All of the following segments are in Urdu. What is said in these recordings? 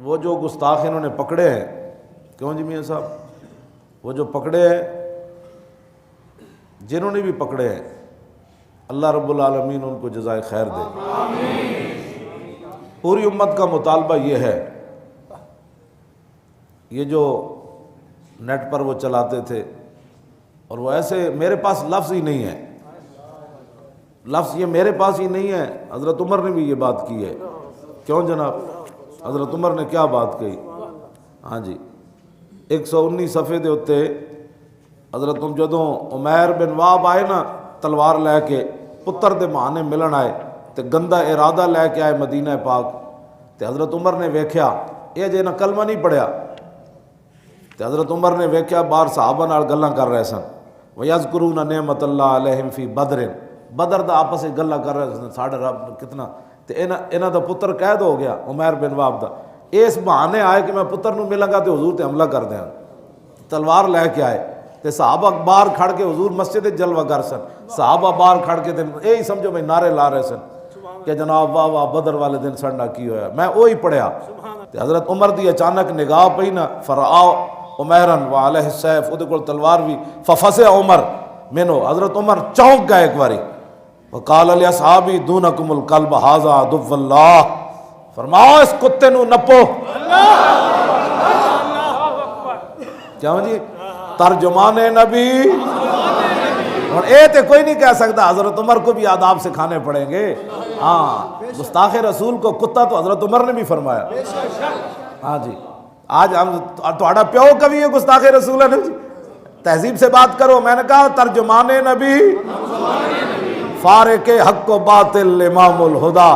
وہ جو گستاخ انہوں نے پکڑے ہیں، کیوں جی میاں صاحب، وہ جو پکڑے ہیں، جنہوں نے بھی پکڑے ہیں، اللہ رب العالمین ان کو جزائے خیر دے۔ پوری امت کا مطالبہ یہ ہے، یہ جو نیٹ پر وہ چلاتے تھے، اور وہ ایسے، میرے پاس لفظ ہی نہیں ہے، لفظ یہ میرے پاس ہی نہیں ہے، حضرت عمر نے بھی یہ بات کی ہے۔ کیوں جناب، حضرت عمر نے کیا بات کہی؟ ہاں جی، 119 صفحے دے ہوتے حضرت جدوں عمیر بن وہب آئے نا تلوار لے کے، پتر دے بہانے ملن آئے تے گندا ارادہ لے کے آئے مدینہ پاک، تے حضرت عمر نے ویکھیا یہ جے نہ کلمہ نہیں پڑھیا، تے حضرت عمر نے ویکھیا باہر صحابہ نال گلاں کر رہے سن، وَيَذْكُرُونَ نِعْمَةَ اللَّهِ عَلَيْهِمْ فِي بَدْرٍ، بدر دا آپس میں گلاں کر رہے سن، ساڑھے رب کتنا، تے انہاں دا پتر قید ہو گیا عمیر بن وہب دا، اس بہانے آئے کہ میں پتر نو ملاں گا تے حضور تے حملہ کر دیاں، تلوار لے کے آئے تے صحابہ باہر کھڑ کے، حضور مسجد جلوہ گر سن، صحابہ باہر کھڑ کے یہی سمجھو بھائی نعرے لا رہے سن کہ جناب واہ واہ بدر والے دن سنڈا کی ہویا، میں وہی پڑھیا تے حضرت عمر دی اچانک نگاہ پئی نا، فرآؤ عمیرن وعلیہ السیف، اودے کول تلوار بھی، ففزع عمر منو، حضرت عمر چونک گئے ایک باری، وقال لاصحابی دونکم الکلب ھذا عدو اللہ، فرماؤ اس کتے نو نپو۔ کیوں جی، ترجمان نبی، اور اے تے کوئی نہیں کہہ سکتا، حضرت عمر کو بھی آداب سکھانے پڑیں گے۔ ہاں، گستاخ رسول کو کتا تو حضرت عمر نے بھی فرمایا۔ ہاں جی، آج ہم تھوڑا پیو کبھی یہ گستاخ رسول ہے نا جی، تہذیب سے بات کرو۔ میں نے کہا ترجمان نبی، فارق حق و باطل، امام الہدا،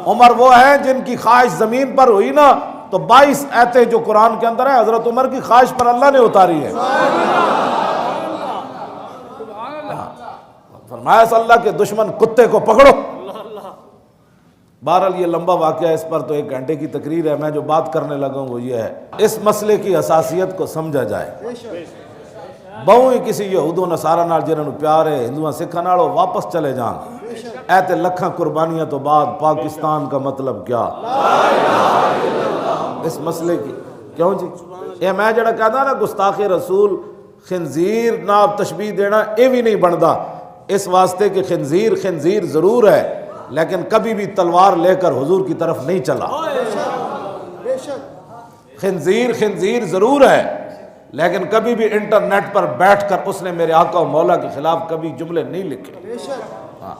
عمر وہ ہیں جن کی خواہش زمین پر ہوئی نا تو 22 آیتیں جو قرآن کے اندر ہے حضرت عمر کی خواہش پر اللہ نے اتاری ہے۔ فرمایا اس اللہ کے دشمن کتے کو پکڑو۔ بہرحال یہ لمبا واقعہ، اس پر تو 1 گھنٹے کی تقریر ہے، میں جو بات کرنے لگا ہوں وہ یہ ہے، اس مسئلے کی حساسیت کو سمجھا جائے۔ بہوں ہی کسی یہود و نصارہ نال جنہاں نو پیار ہے، ہندوؤں سکھاں نال واپس چلے جان، اے تے لکھاں قربانیاں تو بعد پاکستان کا مطلب کیا؟ اس مسئلے کی کیوں جی، یہ میں جڑا کہتا نا گستاخ رسول خنزیر نال تشبیہ دینا، یہ بھی نہیں بنتا، اس واسطے کہ خنزیر خنزیر ضرور ہے لیکن کبھی بھی تلوار لے کر حضور کی طرف نہیں چلا۔ خنزیر خنزیر ضرور ہے لیکن کبھی بھی انٹرنیٹ پر بیٹھ کر اس نے میرے آقا و مولا کے خلاف کبھی جملے نہیں لکھے۔ ہاں،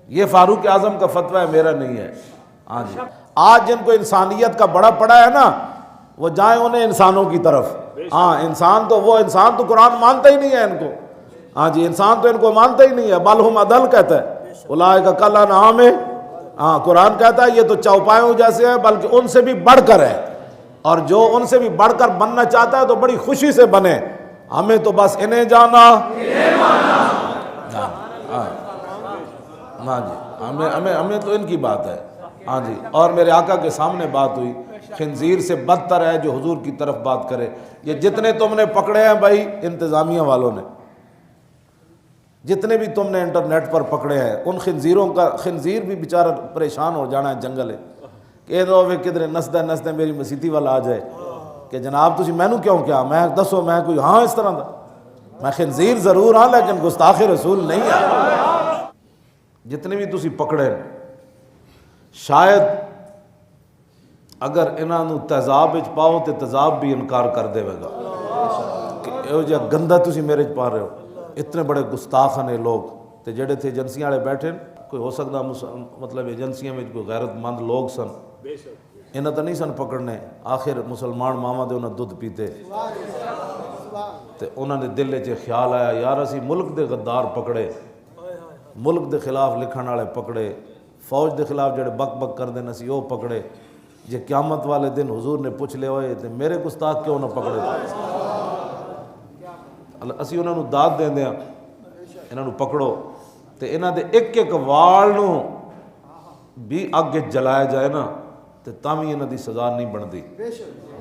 یہ فاروق اعظم کا فتویٰ ہے، میرا نہیں ہے۔ ہاں جی، آج جن کو انسانیت کا بڑا پڑا ہے نا، وہ جائیں انہیں انسانوں کی طرف۔ ہاں، انسان تو قرآن مانتا ہی نہیں ہے ان کو۔ ہاں جی، انسان تو ان کو مانتا ہی نہیں ہے، بل ہم اضل کہتا ہے، اولئک کالانعام۔ ہاں، قرآن کہتا ہے یہ تو چوپایوں جیسے ہے بلکہ ان سے بھی بڑھ کر ہے، اور جو ان سے بھی بڑھ کر بننا چاہتا ہے تو بڑی خوشی سے بنے، ہمیں تو بس انہیں جانا۔ ہاں جی، ہمیں تو ان کی بات ہے۔ ہاں جی، اور میرے آقا کے سامنے بات ہوئی، خنزیر سے بدتر ہے جو حضور کی طرف بات کرے۔ یہ جتنے تم نے پکڑے ہیں بھائی انتظامیہ والوں نے، جتنے بھی تم نے انٹرنیٹ پر پکڑے ہیں، ان خنزیروں کا، خنزیر بھی بیچارہ پریشان ہو جانا ہے، جنگل ہے کہ کدھر نسدے نسدے میری مسیتی والا آ جائے کہ جناب تسی مینوں کیوں کیا، میں دسو میں کوئی ہاں اس طرح دا، میں خنزیر ضرور ہاں لیکن گستاخ رسول نہیں ہے۔ جتنے بھی تسی پکڑے شاید اگر انہاں نو تیزاب وچ پاؤ تے تیزاب بھی انکار کر دے گا کہ ایو جا گندا تسی میرے چ پا رہے ہو۔ اتنے بڑے گستاخ ہیں لوگ تے جڑے تھے ایجنسیاں والے بیٹھے، کوئی ہو سکتا مطلب ایجنسیاں میں کوئی غیرت مند لوگ سن، انہاں تو نہیں سن پکڑنے، آخر مسلمان ماما دے انہاں دودھ پیتے تے انہاں نے دل وچ خیال آیا یار اسی ملک دے غدار پکڑے، ملک دے خلاف لکھن والے پکڑے، فوج دے خلاف جڑے بک بک کر دین اسی وہ پکڑے، جے قیامت والے دن حضور نے پوچھ لے ہوئے تے میرے گستاخ کیوں نہ پکڑے، اسی انہاں نو داد دیندے ہاں، انہاں نو پکڑو تے انہاں دے ایک ایک وال نو بھی اگ جلایا جائے نا تے تاوی انہاں دی سزا نہیں بندی،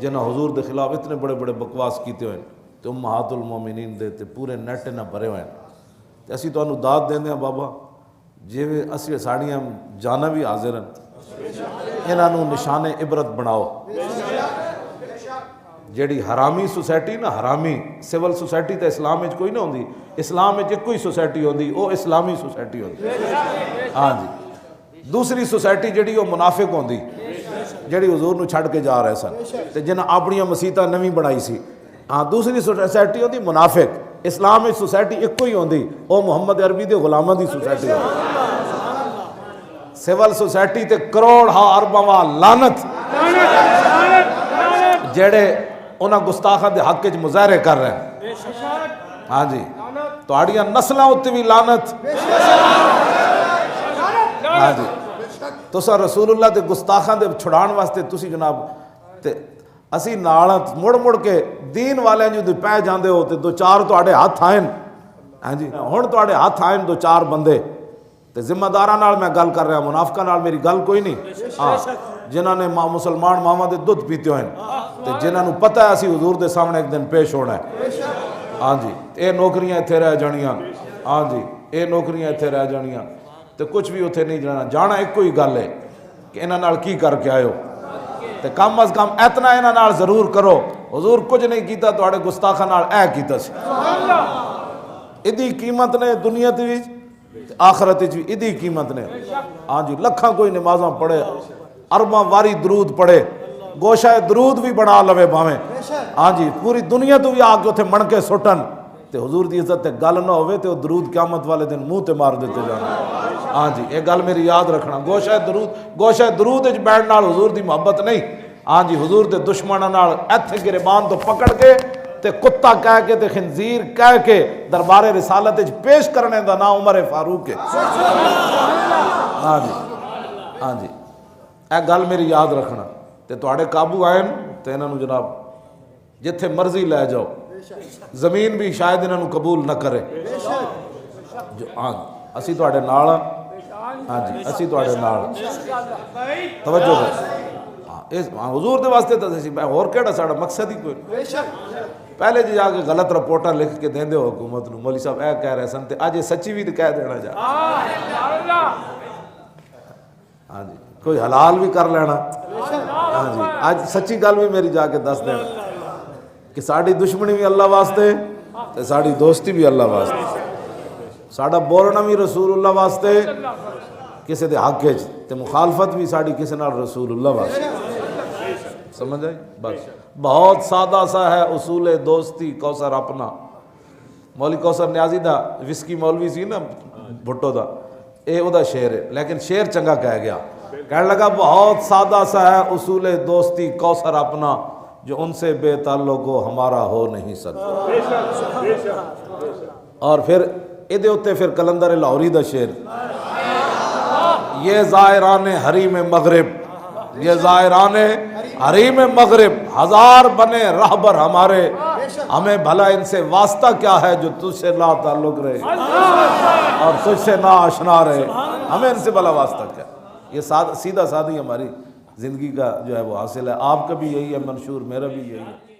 جنہاں حضور دے خلاف اتنے بڑے بڑے بکواس کیتے ہوئے تے امہات المومنین دے تے پورے نیٹ نہ بھرے ہوئے تے اسی تانوں داد دیندے ہاں بابا جی اسی ساڑیاں جانا بھی حاضر ہیں، انہاں نو نشان عبرت بناؤ۔ جیڑی حرامی سوسائٹی نا، حرامی سول سوسائٹی تو اسلام وچ کوئی نہ ہوندی، اسلام وچ ایک کوئی سوسائٹی ہوندی، وہ اسلامی سوسائٹی ہوندی۔ ہاں جی، دوسری سوسائٹی جیڑی وہ منافق ہوندی، جیڑی حضور نو چھڑ کے جا رہے سن تے جنہاں اپنی مسیتاں نویں بنائی سی۔ ہاں دوسری سوسائٹی ہوندی منافق۔ اسلام وچ سوسائٹی ایک کوئی ہوندی، وہ محمد عربی دے غلاماں دی سوسائٹی ہوندی۔ سول سوسائٹی تے کروڑ ارباں وا لعنت جیڑے انہاں گستاخاں دے حق وچ مظاہرے کر رہے ہیں۔ ہاں جی، تہاڈیاں نسلاں اُتے بھی لعنت۔ ہاں جی، تساں رسول اللہ دے گستاخاں دے چھڑان واسطے تسی جناب تے اسی نال مڑ مڑ کے دین والے جو پہ جاندے ہو تے دو چار تہاڈے ہاتھ آئن۔ ہاں جی، ہن تہاڈے ہاتھ آئن دو چار بندے تے ذمہ داراں نال میں گل کر رہا، منافقاں نال میری گل کوئی نہیں۔ ہاں، جنہاں نے مسلمان ماواں دے دودھ پیتے ہوئے تے جنہاں نو پتہ ہے اسی حضور دے سامنے ایک دن پیش ہونا ہے۔ ہاں جی، اے نوکریاں ایتھے رہ جانیاں۔ ہاں جی، اے نوکریاں ایتھے رہ جانیاں تے کچھ بھی اتنے نہیں جانا۔ جانا ایک کوئی گل ہے کہ انہاں نال کی کر کے آئے ہو تے کم از کم اتنا انہاں نال ضرور کرو، حضور کچھ نہیں کیتا تہاڈے گستاخاں نال اے کیتا سی۔ ایدی قیمت نے دنیا تے وچ آخرت وچ بھی ایدی قیمت نے۔ ہاں جی، لکھاں کوئی نمازاں پڑھے، ارباں واری درود پڑھے، گوشہ درود بھی بنا لوے بھاویں۔ ہاں جی، پوری دنیا تو بھی آ کے اتنے من کے سٹن تے حضور دی عزت تے گل نہ ہوئے تے وہ درود قیامت والے دن منہ تے مار دیتے جانا۔ ہاں جی، یہ گل میری یاد رکھنا، گوشہ درود وچ بیٹھن نال حضور دی محبت نہیں۔ ہاں جی، حضور دے دشمناں نال ایتھے گربان تو پکڑ کے تے کتا کہہ کے تے خنزیر کہہ کے دربار رسالت وچ پیش کرنے دا نام عمر فاروق ہے۔ ہاں جی، ہاں جی، اے گل میری یاد رکھنا تے تہاڈے قابو آئے تے انہاں نو جناب جتھے مرضی لے جاؤ، زمین بھی شاید انہاں نو قبول نہ کرے۔ جو ہاں اسی تہاڈے نال ہاں۔ ہاں جی، اسی تہاڈے نال توجہ کرو۔ ہاں حضور دے واسطے تے اسی ہور کیڑا ساڈا مقصد ہی کوئی نہیں۔ پہلے جی جا کے غلط رپورٹاں لکھ کے دیندے ہو حکومت نو، مولوی صاحب اے کہہ رہے سن تے اج سچی بھی تے کہہ دینا جا۔ ہاں جی، کوئی حلال بھی کر لینا۔ ہاں جی، آج سچی گل بھی میری جا کے دس دینا کہ ساڑی دشمنی بھی اللہ واسطے تے ساڑی دوستی بھی اللہ واسطے، ساڑا بولنا بھی رسول اللہ واسطے کسی دے حق وچ تے مخالفت بھی ساڑی کسی نال رسول اللہ واسطے۔ سمجھ آئی؟ بس بہت سادہ سا ہے اصول دوستی کوثر اپنا۔ مولوی کوثر نیازی دا وسکی مولوی سی نا بھٹو دا، اے او دا شعر ہے، لیکن شعر چنگا کہہ گیا، کہنے لگا بہت سادہ سا ہے اصول دوستی کوثر اپنا، جو ان سے بے تعلق ہو ہمارا ہو نہیں سکتا۔ اور پھر ادھے ہوتے پھر کلندر لاہوری دا شعر، یہ زائران حریم مغرب، یہ زائران حریم مغرب ہزار بنے رہبر ہمارے، ہمیں بھلا ان سے واسطہ کیا ہے جو تجھ سے لا تعلق رہے اور تجھ سے نا آشنا رہے، ہمیں ان سے بھلا واسطہ کیا۔ یہ سیدھا سادھی ہماری زندگی کا جو ہے وہ حاصل ہے۔ آپ کا بھی یہی ہے منشور، میرا بھی یہی ہے۔